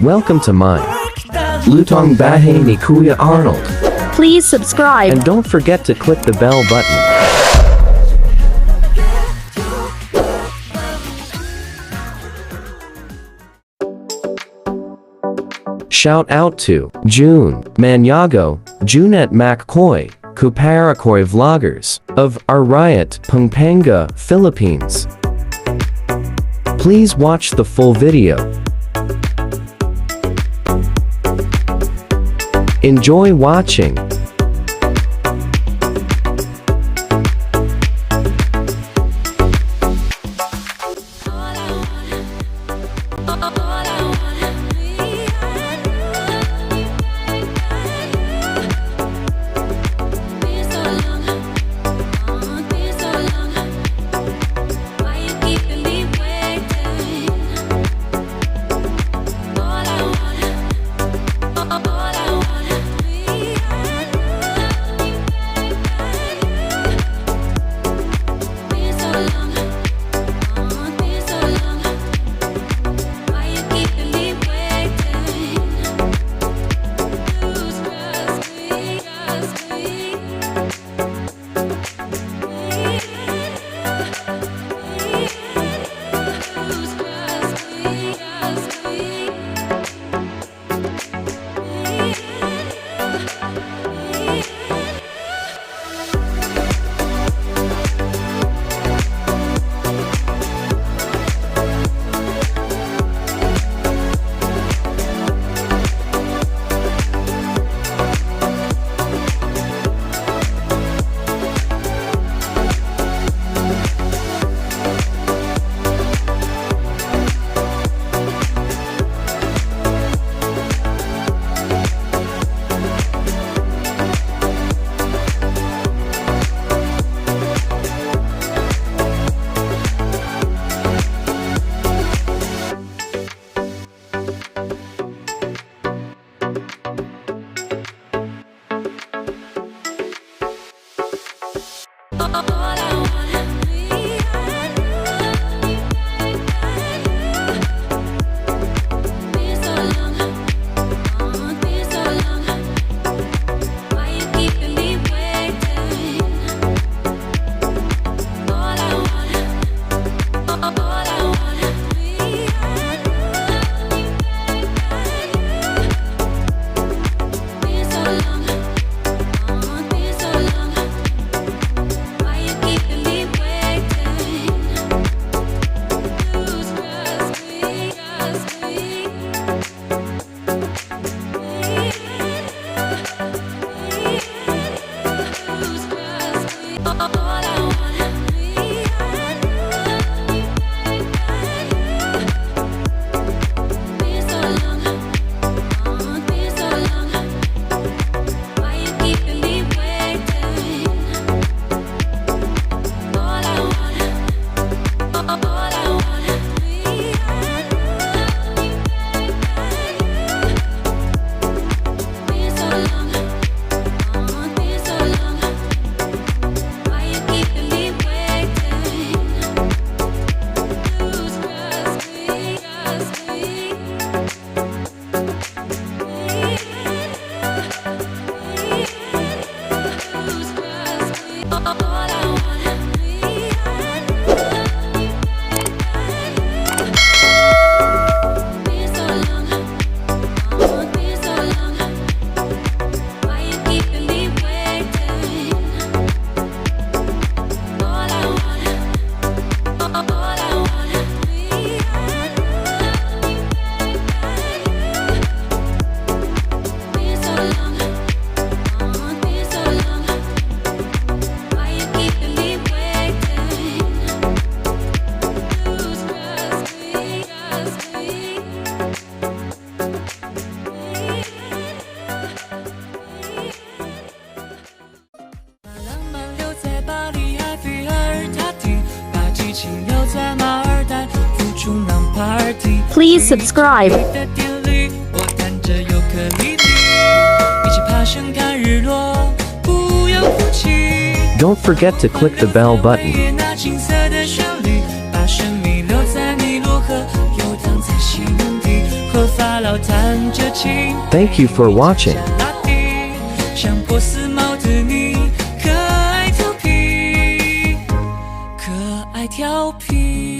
Welcome to mine. Lutong Bahay ni Kuya Arnold. Please subscribe. And don't forget to click the bell button. Shout out to June Manyago, Junette McCoy, Kuparakoy Vloggers of Arayat, Pampanga, Philippines. Please watch the full video. Enjoy watching. Please subscribe. Don't forget to click the bell button. 弹着琴。 Thank you for watching. 拉丁像波斯猫的你，可爱调皮，可爱调皮。